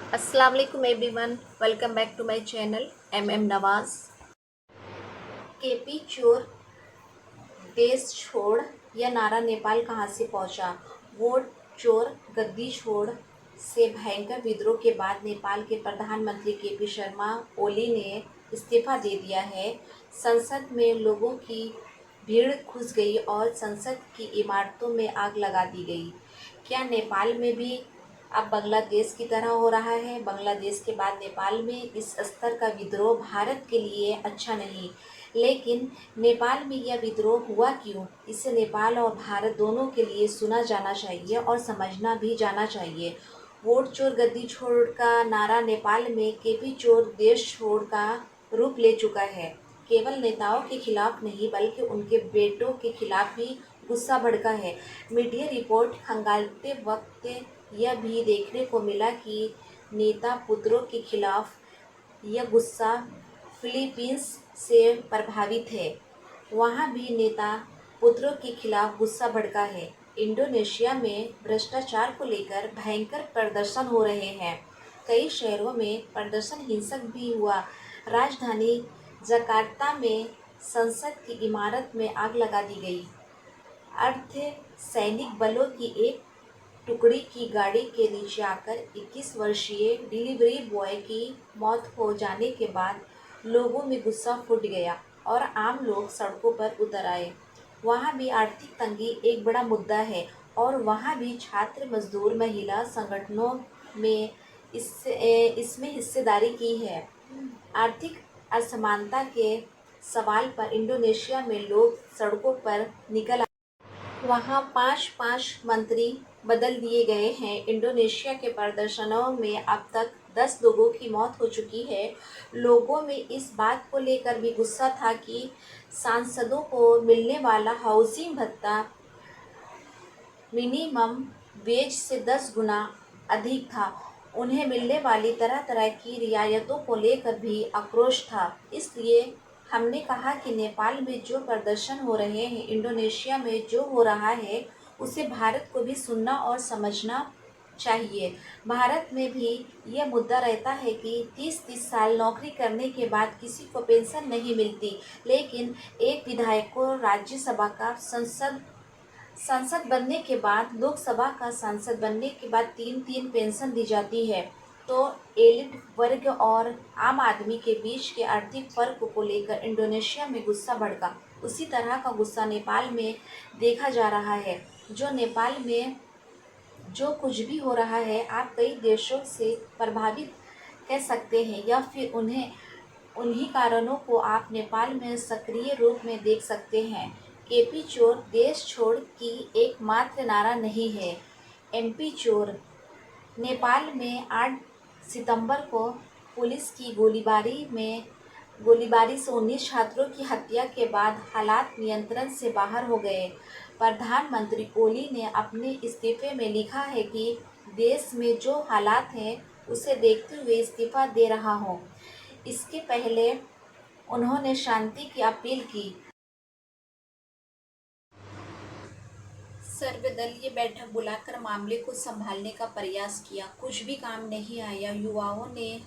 अस्सलाम वालेकुम everyone, welcome back to my channel M Nawaz. KP चोर देश छोड़, यह नारा नेपाल कहाँ से पहुंचा? वोट चोर गद्दी छोड़ से भयंकर विद्रोह के बाद नेपाल के प्रधानमंत्री केपी शर्मा ओली ने इस्तीफा दे दिया है। संसद में लोगों की भीड़ घुस गई और संसद की इमारतों में आग लगा दी गई। क्या नेपाल में भी अब बांग्लादेश की तरह हो रहा है? बांग्लादेश के बाद नेपाल में इस स्तर का विद्रोह भारत के लिए अच्छा नहीं, लेकिन नेपाल में यह विद्रोह हुआ क्यों? इसे नेपाल और भारत दोनों के लिए सुना जाना चाहिए और समझना भी जाना चाहिए। वोट चोर गद्दी छोड़ का नारा नेपाल में केपी चोर देश छोड़ का रूप ले चुका है। केवल नेताओं के खिलाफ नहीं, बल्कि उनके बेटों के खिलाफ भी गुस्सा भड़का है। मीडिया रिपोर्ट खंगालते वक्त यह भी देखने को मिला कि नेता पुत्रों के खिलाफ यह गुस्सा फिलीपींस से प्रभावित है। वहाँ भी नेता पुत्रों के खिलाफ गुस्सा भड़का है। इंडोनेशिया में भ्रष्टाचार को लेकर भयंकर प्रदर्शन हो रहे हैं। कई शहरों में प्रदर्शन हिंसक भी हुआ। राजधानी जकार्ता में संसद की इमारत में आग लगा दी गई। अर्ध सैनिक बलों की एक टुकड़ी की गाड़ी के नीचे आकर 21 वर्षीय डिलीवरी बॉय की मौत हो जाने के बाद लोगों में गुस्सा फूट गया और आम लोग सड़कों पर उतर आए। वहाँ भी आर्थिक तंगी एक बड़ा मुद्दा है और वहाँ भी छात्र, मजदूर, महिला संगठनों में इसमें हिस्सेदारी की है। आर्थिक असमानता के सवाल पर इंडोनेशिया में लोग सड़कों पर निकल वहाँ 5-5 मंत्री बदल दिए गए हैं। इंडोनेशिया के प्रदर्शनों में अब तक 10 लोगों की मौत हो चुकी है। लोगों में इस बात को लेकर भी गुस्सा था कि सांसदों को मिलने वाला हाउसिंग भत्ता मिनिमम वेज से 10 गुना अधिक था। उन्हें मिलने वाली तरह तरह की रियायतों को लेकर भी आक्रोश था। इसलिए हमने कहा कि नेपाल में जो प्रदर्शन हो रहे हैं, इंडोनेशिया में जो हो रहा है, उसे भारत को भी सुनना और समझना चाहिए। भारत में भी यह मुद्दा रहता है कि 30-30 साल नौकरी करने के बाद किसी को पेंशन नहीं मिलती, लेकिन एक विधायक को राज्यसभा का सांसद बनने के बाद, लोकसभा का सांसद बनने के बाद 3-3 पेंशन दी जाती है। तो एलिट वर्ग और आम आदमी के बीच के आर्थिक फर्क को लेकर इंडोनेशिया में गुस्सा भड़का। उसी तरह का गुस्सा नेपाल में देखा जा रहा है। जो नेपाल में जो कुछ भी हो रहा है, आप कई देशों से प्रभावित कह सकते हैं, या फिर उन्हीं कारणों को आप नेपाल में सक्रिय रूप में देख सकते हैं। केपी चोर देश छोड़ की एकमात्र नारा नहीं है। एमपी चोर। नेपाल में 8 सितंबर को पुलिस की गोलीबारी से 19 छात्रों की हत्या के बाद हालात नियंत्रण से बाहर हो गए। प्रधानमंत्री ओली ने अपने इस्तीफे में लिखा है कि देश में जो हालात हैं, उसे देखते हुए इस्तीफा दे रहा हूं। इसके पहले उन्होंने शांति की अपील की। सर्वदलीय बैठक बुलाकर मामले को संभालने का प्रयास किया, कुछ भी काम नहीं आया। युवाओं ने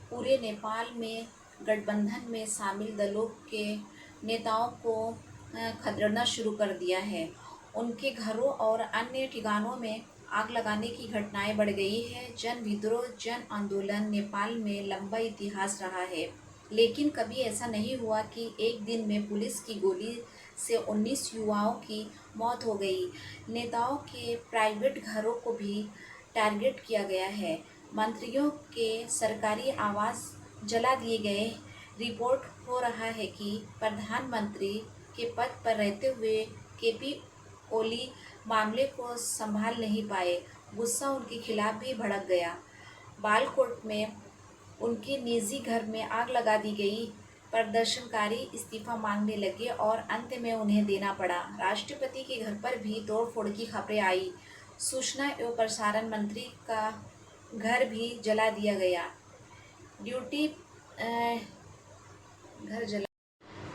पूरे नेपाल में गठबंधन में शामिल दलों के नेताओं को खदेड़ना शुरू कर दिया है। उनके घरों और अन्य ठिकानों में आग लगाने की घटनाएं बढ़ गई है। जन विद्रोह, जन आंदोलन नेपाल में लंबा इतिहास रहा है, लेकिन कभी ऐसा नहीं हुआ कि एक दिन में पुलिस की गोली से 19 युवाओं की मौत हो गई। नेताओं के प्राइवेट घरों को भी टारगेट किया गया है। मंत्रियों के सरकारी आवास जला दिए गए। रिपोर्ट हो रहा है कि प्रधानमंत्री के पद पर रहते हुए केपी ओली मामले को संभाल नहीं पाए। गुस्सा उनके खिलाफ भी भड़क गया। बालकोट में उनके निजी घर में आग लगा दी गई। प्रदर्शनकारी इस्तीफा मांगने लगे और अंत में उन्हें देना पड़ा। राष्ट्रपति के घर पर भी तोड़फोड़ की खबरें आई। सूचना एवं प्रसारण मंत्री का घर भी जला दिया गया।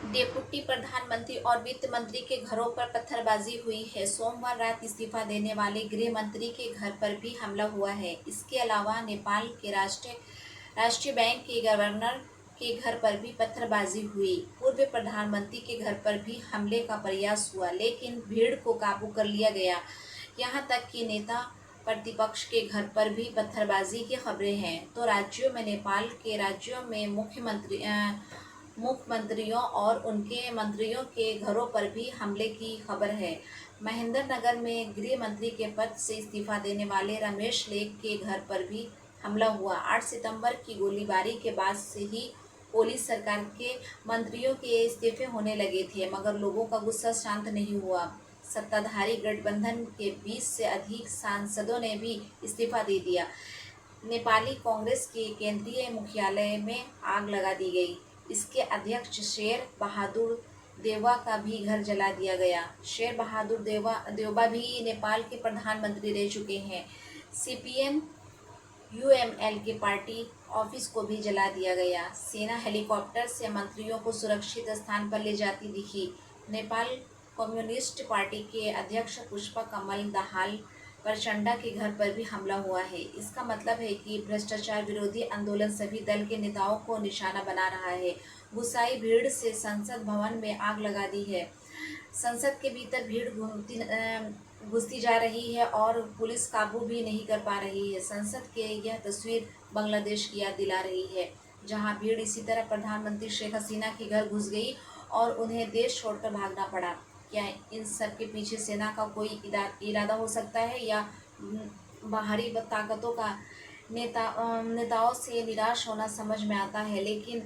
डेप्यूटी प्रधानमंत्री और वित्त मंत्री के घरों पर पत्थरबाजी हुई है। सोमवार रात इस्तीफा देने वाले गृह मंत्री के घर पर भी हमला हुआ है। इसके अलावा नेपाल के राष्ट्रीय बैंक के गवर्नर के घर पर भी पत्थरबाजी हुई। पूर्व प्रधानमंत्री के घर पर भी हमले का प्रयास हुआ, लेकिन भीड़ को काबू कर लिया गया। यहाँ तक कि नेता प्रतिपक्ष के घर पर भी पत्थरबाजी की खबरें हैं। तो राज्यों में नेपाल के राज्यों में मुख्यमंत्रियों और उनके मंत्रियों के घरों पर भी हमले की खबर है। महेंद्रनगर में गृह मंत्री के पद से इस्तीफा देने वाले रमेश लेख के घर पर भी हमला हुआ। 8 सितंबर की गोलीबारी के बाद से ही पुलिस सरकार के मंत्रियों के इस्तीफे होने लगे थे, मगर लोगों का गुस्सा शांत नहीं हुआ। सत्ताधारी गठबंधन के 20 से अधिक सांसदों ने भी इस्तीफा दे दिया। नेपाली कांग्रेस के केंद्रीय मुख्यालय में आग लगा दी गई। इसके अध्यक्ष शेर बहादुर देउवा का भी घर जला दिया गया। शेर बहादुर देउवा भी नेपाल के प्रधानमंत्री रह चुके हैं। सीपीएम यूएमएल के पार्टी ऑफिस को भी जला दिया गया। सेना हेलीकॉप्टर से मंत्रियों को सुरक्षित स्थान पर ले जाती दिखी। नेपाल कम्युनिस्ट पार्टी के अध्यक्ष पुष्पा कमल दाहाल प्रचंडा के घर पर भी हमला हुआ है। इसका मतलब है कि भ्रष्टाचार विरोधी आंदोलन सभी दल के नेताओं को निशाना बना रहा है। गुस्साई भीड़ से संसद भवन में आग लगा दी है। संसद के भीतर भीड़ घुसती जा रही है और पुलिस काबू भी नहीं कर पा रही है। संसद के यह तस्वीर बांग्लादेश की याद दिला रही है, जहां भीड़ इसी तरह प्रधानमंत्री शेख हसीना के घर घुस गई और उन्हें देश छोड़कर भागना पड़ा। क्या इन सब के पीछे सेना का कोई इरादा हो सकता है, या बाहरी ताकतों का? नेताओं से निराश होना समझ में आता है, लेकिन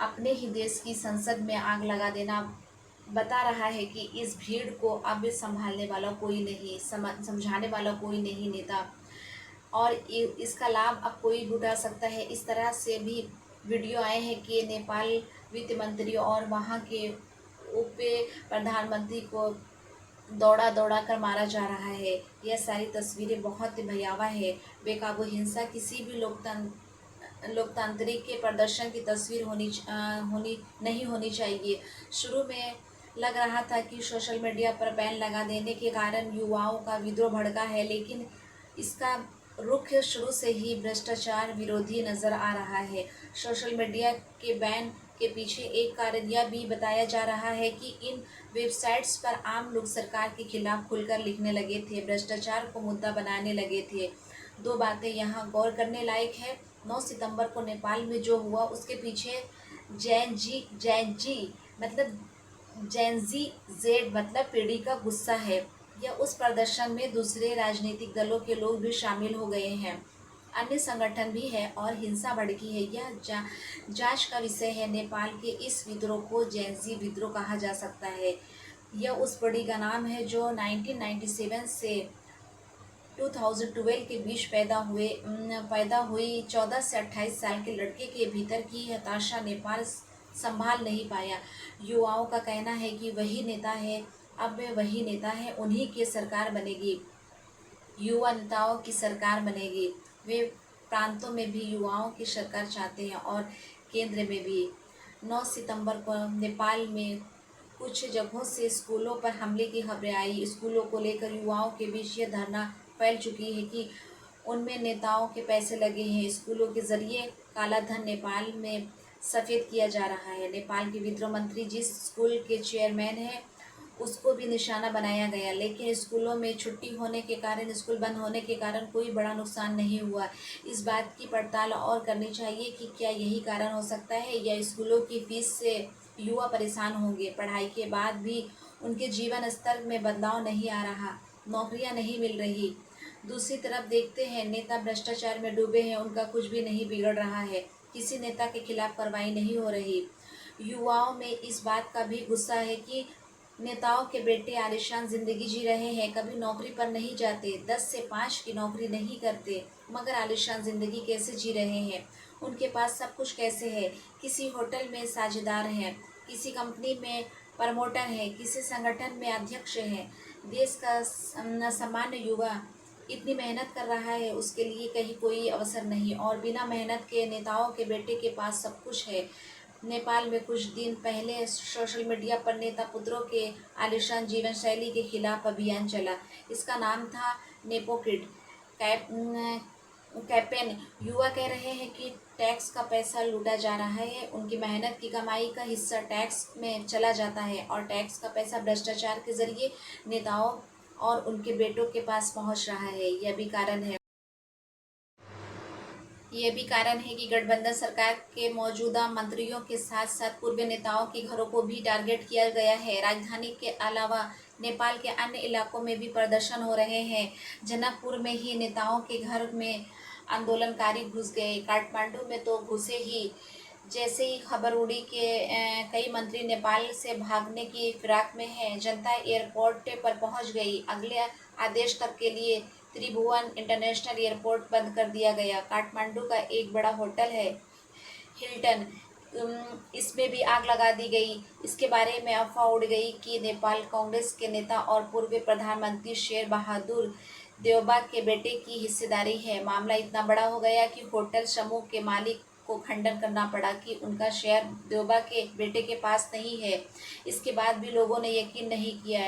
अपने ही देश की संसद में आग लगा देना बता रहा है कि इस भीड़ को अब संभालने वाला कोई नहीं, समझाने वाला कोई नहीं नेता, और इसका लाभ अब कोई भी उठा सकता है। इस तरह से भी वीडियो आए हैं कि नेपाल वित्त मंत्री और वहाँ के उप प्रधानमंत्री को दौड़ा दौड़ा कर मारा जा रहा है। यह सारी तस्वीरें बहुत भयावह है। बेकाबू हिंसा किसी भी लोकतांत्रिक के प्रदर्शन की तस्वीर नहीं होनी चाहिए। शुरू में लग रहा था कि सोशल मीडिया पर बैन लगा देने के कारण युवाओं का विद्रोह भड़का है, लेकिन इसका रुख शुरू से ही भ्रष्टाचार विरोधी नजर आ रहा है। सोशल मीडिया के बैन के पीछे एक कारण यह भी बताया जा रहा है कि इन वेबसाइट्स पर आम लोग सरकार के खिलाफ खुलकर लिखने लगे थे, भ्रष्टाचार को मुद्दा बनाने लगे थे। दो बातें यहाँ गौर करने लायक है। 9 सितंबर को नेपाल में जो हुआ, उसके पीछे जैनजी जेड मतलब पीढ़ी का गुस्सा है। यह उस प्रदर्शन में दूसरे राजनीतिक दलों के लोग भी शामिल हो गए हैं, अन्य संगठन भी है और हिंसा भड़की है। यह जांच का विषय है। नेपाल के इस विद्रोह को जैनजी विद्रोह कहा जा सकता है। यह उस पीढ़ी का नाम है जो 1997 से 2012 के बीच पैदा हुई 14 से 28 साल के लड़के के भीतर की हताशा नेपाल संभाल नहीं पाया। युवाओं का कहना है कि वही नेता है, अब वही नेता है, उन्हीं की सरकार बनेगी, युवा नेताओं की सरकार बनेगी। वे प्रांतों में भी युवाओं की सरकार चाहते हैं और केंद्र में भी। 9 सितंबर को नेपाल में कुछ जगहों से स्कूलों पर हमले की खबरें आई। स्कूलों को लेकर युवाओं के बीच यह धारणा फैल चुकी है कि उनमें नेताओं के पैसे लगे हैं। स्कूलों के जरिए काला धन नेपाल में सफ़ेद किया जा रहा है। नेपाल के विद्रोह मंत्री जिस स्कूल के चेयरमैन हैं, उसको भी निशाना बनाया गया, लेकिन स्कूलों में छुट्टी होने के कारण, स्कूल बंद होने के कारण कोई बड़ा नुकसान नहीं हुआ। इस बात की पड़ताल और करनी चाहिए कि क्या यही कारण हो सकता है, या स्कूलों की फीस से युवा परेशान होंगे। पढ़ाई के बाद भी उनके जीवन स्तर में बदलाव नहीं आ रहा, नौकरियां नहीं मिल रही। दूसरी तरफ देखते हैं, नेता भ्रष्टाचार में डूबे हैं, उनका कुछ भी नहीं बिगड़ रहा है, किसी नेता के खिलाफ कार्रवाई नहीं हो रही। युवाओं में इस बात का भी गुस्सा है कि नेताओं के बेटे आलीशान जिंदगी जी रहे हैं, कभी नौकरी पर नहीं जाते, 10 से 5 की नौकरी नहीं करते, मगर आलीशान जिंदगी कैसे जी रहे हैं? उनके पास सब कुछ कैसे है? किसी होटल में साझेदार हैं, किसी कंपनी में प्रमोटर हैं, किसी संगठन में अध्यक्ष हैं। देश का सामान्य युवा इतनी मेहनत कर रहा है, उसके लिए कहीं कोई अवसर नहीं, और बिना मेहनत के नेताओं के बेटे के पास सब कुछ है। नेपाल में कुछ दिन पहले सोशल मीडिया पर नेता पुत्रों के आलीशान जीवन शैली के खिलाफ अभियान चला। इसका नाम था नेपोकिड कैपेन। युवा कह रहे हैं कि टैक्स का पैसा लूटा जा रहा है, उनकी मेहनत की कमाई का हिस्सा टैक्स में चला जाता है और टैक्स का पैसा भ्रष्टाचार के जरिए नेताओं और उनके बेटों के पास पहुंच रहा है। यह भी कारण है कि गठबंधन सरकार के मौजूदा मंत्रियों के साथ साथ पूर्व नेताओं के घरों को भी टारगेट किया गया है। राजधानी के अलावा नेपाल के अन्य इलाकों में भी प्रदर्शन हो रहे हैं। जनकपुर में ही नेताओं के घर में आंदोलनकारी घुस गए। काठमांडू में तो घुसे ही। जैसे ही खबर उड़ी कि कई मंत्री नेपाल से भागने की फिराक में हैं, जनता एयरपोर्ट पर पहुंच गई। अगले आदेश तक के लिए त्रिभुवन इंटरनेशनल एयरपोर्ट बंद कर दिया गया। काठमांडू का एक बड़ा होटल है हिल्टन, इसमें भी आग लगा दी गई। इसके बारे में अफवाह उड़ गई कि नेपाल कांग्रेस के नेता और पूर्व प्रधानमंत्री शेर बहादुर देउबा के बेटे की हिस्सेदारी है। मामला इतना बड़ा हो गया कि होटल समूह के मालिक को खंडन करना पड़ा कि उनका शेयर देउबा के बेटे के पास नहीं है। इसके बाद भी लोगों ने यकीन नहीं किया।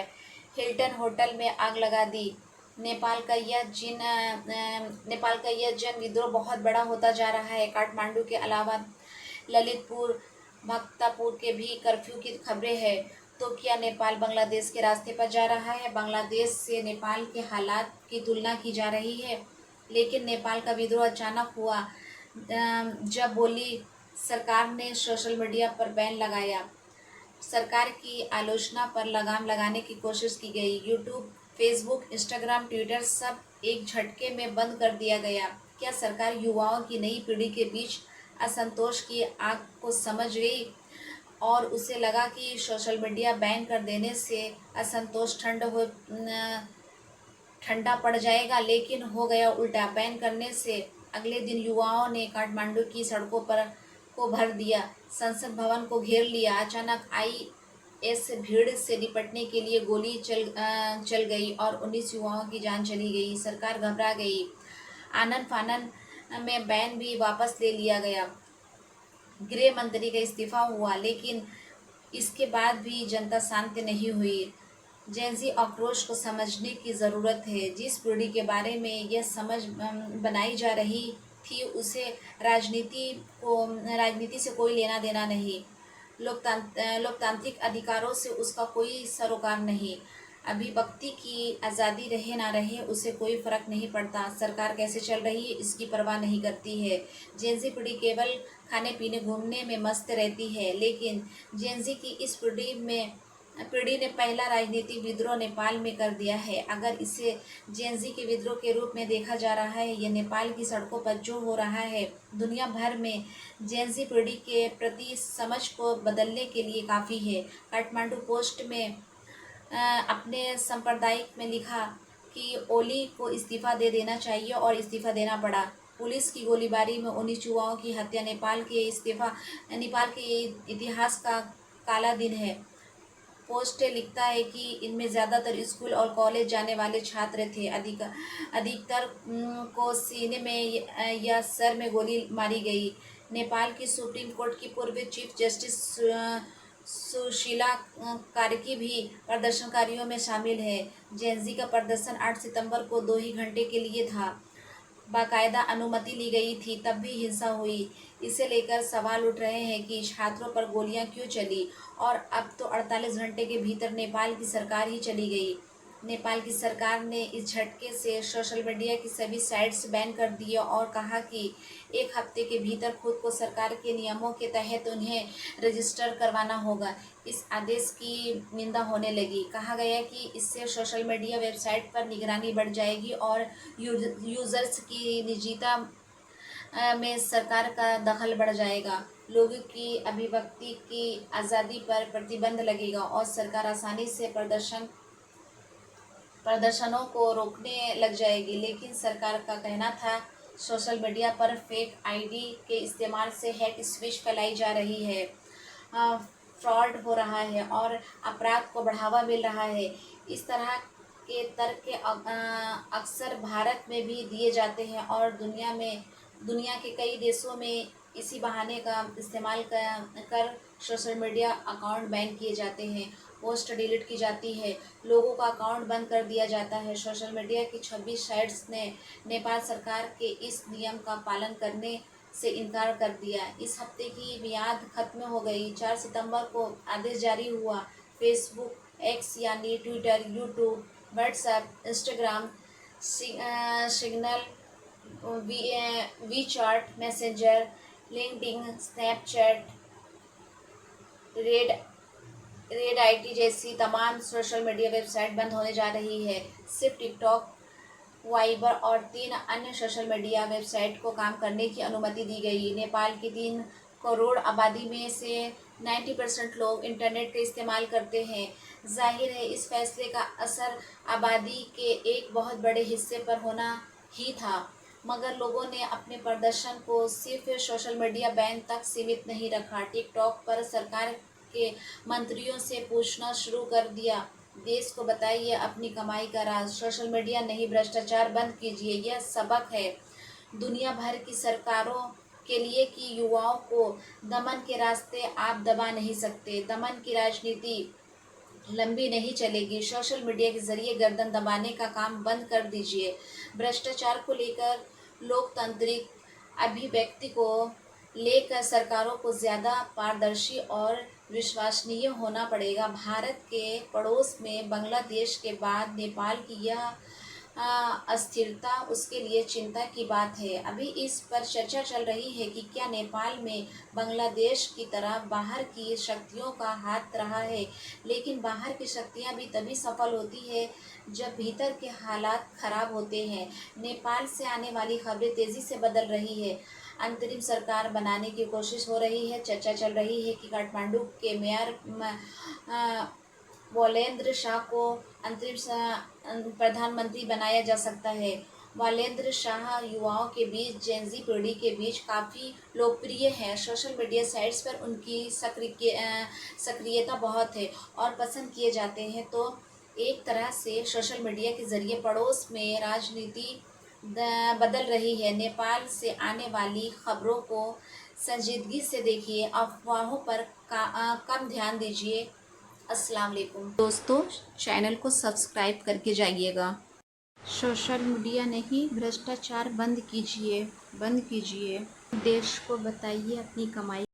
हिल्टन होटल में आग लगा दी। नेपाल का यह जन विद्रोह बहुत बड़ा होता जा रहा है। काठमांडू के अलावा ललितपुर, भक्तापुर के भी कर्फ्यू की खबरें हैं। तो क्या नेपाल बांग्लादेश के रास्ते पर जा रहा है? बांग्लादेश से नेपाल के हालात की तुलना की जा रही है, लेकिन नेपाल का विद्रोह अचानक हुआ जब बोली सरकार ने सोशल मीडिया पर बैन लगाया। सरकार की आलोचना पर लगाम लगाने की कोशिश की गई। यूट्यूब, फेसबुक, इंस्टाग्राम, ट्विटर सब एक झटके में बंद कर दिया गया। क्या सरकार युवाओं की नई पीढ़ी के बीच असंतोष की आग को समझ गई और उसे लगा कि सोशल मीडिया बैन कर देने से असंतोष ठंडा पड़ जाएगा, लेकिन हो गया उल्टा। बैन करने से अगले दिन युवाओं ने काठमांडू की सड़कों पर को भर दिया, संसद भवन को घेर लिया। अचानक आई इस भीड़ से निपटने के लिए गोली चल गई और 19 युवाओं की जान चली गई। सरकार घबरा गई। आनन फानन में बैन भी वापस ले लिया गया। गृह मंत्री का इस्तीफा हुआ, लेकिन इसके बाद भी जनता शांत नहीं हुई। जेनजी आक्रोश को समझने की ज़रूरत है। जिस पीढ़ी के बारे में यह समझ बनाई जा रही थी उसे राजनीति से कोई लेना देना नहीं। लोकतांत्रिक अधिकारों से उसका कोई सरोकार नहीं। अभिव्यक्ति की आज़ादी रहे ना रहे उसे कोई फर्क नहीं पड़ता। सरकार कैसे चल रही है इसकी परवाह नहीं करती है। जेनजी पीढ़ी केवल खाने पीने घूमने में मस्त रहती है, लेकिन जेनजी की इस पीढ़ी ने पहला राजनीतिक विद्रोह नेपाल में कर दिया है। अगर इसे जेनजी के विद्रोह के रूप में देखा जा रहा है, यह नेपाल की सड़कों पर जो हो रहा है दुनिया भर में जेनजी पीढ़ी के प्रति समझ को बदलने के लिए काफ़ी है। काठमांडू पोस्ट में अपने संपादकीय में लिखा कि ओली को इस्तीफा दे देना चाहिए और इस्तीफा देना पड़ा। पुलिस की गोलीबारी में 19 युवाओं की हत्या नेपाल के इतिहास का काला दिन है। पोस्ट लिखता है कि इनमें ज़्यादातर स्कूल और कॉलेज जाने वाले छात्र थे। अधिकतर को सीने में या सर में गोली मारी गई। नेपाल की सुप्रीम कोर्ट की पूर्व चीफ जस्टिस सुशीला कार्की भी प्रदर्शनकारियों में शामिल है। जेनजी का प्रदर्शन 8 सितंबर को 2 ही घंटे के लिए था। बाकायदा अनुमति ली गई थी, तब भी हिंसा हुई। इसे लेकर सवाल उठ रहे हैं कि छात्रों पर गोलियां क्यों चली और अब तो 48 घंटे के भीतर नेपाल की सरकार ही चली गई। नेपाल की सरकार ने इस झटके से सोशल मीडिया की सभी साइट्स बैन कर दिए और कहा कि 1 हफ्ते के भीतर खुद को सरकार के नियमों के तहत उन्हें रजिस्टर करवाना होगा। इस आदेश की निंदा होने लगी। कहा गया कि इससे सोशल मीडिया वेबसाइट पर निगरानी बढ़ जाएगी और यूजर्स की निजता में सरकार का दखल बढ़ जाएगा। लोगों की अभिव्यक्ति की आज़ादी पर प्रतिबंध लगेगा और सरकार आसानी से प्रदर्शनों को रोकने लग जाएगी। लेकिन सरकार का कहना था सोशल मीडिया पर फेक आईडी के इस्तेमाल से हेट स्पीच फैलाई जा रही है, फ्रॉड हो रहा है और अपराध को बढ़ावा मिल रहा है। इस तरह के तर्क अक्सर भारत में भी दिए जाते हैं और दुनिया के कई देशों में इसी बहाने का इस्तेमाल कर सोशल मीडिया अकाउंट बैन किए जाते हैं, पोस्ट डिलीट की जाती है, लोगों का अकाउंट बंद कर दिया जाता है। सोशल मीडिया की 26 साइट्स ने नेपाल सरकार के इस नियम का पालन करने से इनकार कर दिया। इस हफ्ते की मियाद खत्म हो गई। 4 सितंबर को आदेश जारी हुआ। फेसबुक, एक्स यानी Twitter, YouTube, WhatsApp, Instagram, Signal, WeChat, Messenger, LinkedIn, Snapchat, red Reddit जैसी तमाम सोशल मीडिया वेबसाइट बंद होने जा रही है। सिर्फ टिकटॉक, वाइबर और 3 अन्य सोशल मीडिया वेबसाइट को काम करने की अनुमति दी गई। नेपाल की 3 करोड़ आबादी में से 90% लोग इंटरनेट का इस्तेमाल करते हैं। जाहिर है इस फैसले का असर आबादी के एक बहुत बड़े हिस्से पर होना ही था, मगर लोगों ने अपने प्रदर्शन को सिर्फ सोशल मीडिया बैन तक सीमित नहीं रखा। टिकटॉक पर सरकार के मंत्रियों से पूछना शुरू कर दिया, देश को बताइए अपनी कमाई का राज। सोशल मीडिया नहीं, भ्रष्टाचार बंद कीजिए। यह सबक है दुनिया भर की सरकारों के लिए कि युवाओं को दमन के रास्ते आप दबा नहीं सकते। दमन की राजनीति लंबी नहीं चलेगी। सोशल मीडिया के जरिए गर्दन दबाने का काम बंद कर दीजिए। भ्रष्टाचार को लेकर, लोकतांत्रिक अभिव्यक्ति को लेकर सरकारों को ज़्यादा पारदर्शी और विश्वसनीय होना पड़ेगा। भारत के पड़ोस में बांग्लादेश के बाद नेपाल की यह अस्थिरता उसके लिए चिंता की बात है। अभी इस पर चर्चा चल रही है कि क्या नेपाल में बांग्लादेश की तरह बाहर की शक्तियों का हाथ रहा है, लेकिन बाहर की शक्तियां भी तभी सफल होती है जब भीतर के हालात खराब होते हैं। नेपाल से आने वाली खबरें तेज़ी से बदल रही है। अंतरिम सरकार बनाने की कोशिश हो रही है। चर्चा चल रही है कि काठमांडू के मेयर वालेंद्र शाह को अंतरिम प्रधानमंत्री बनाया जा सकता है। वालेंद्र शाह युवाओं के बीच, जेनजी पीढ़ी के बीच काफ़ी लोकप्रिय है। सोशल मीडिया साइट्स पर उनकी सक्रियता बहुत है और पसंद किए जाते हैं। तो एक तरह से सोशल मीडिया के जरिए पड़ोस में राजनीति बदल रही है। नेपाल से आने वाली खबरों को संजीदगी से देखिए, अफवाहों पर कम ध्यान दीजिए। अस्सलाम वालेकुम दोस्तों, चैनल को सब्सक्राइब करके जाइएगा। सोशल मीडिया नहीं, भ्रष्टाचार बंद कीजिए, बंद कीजिए। देश को बताइए अपनी कमाई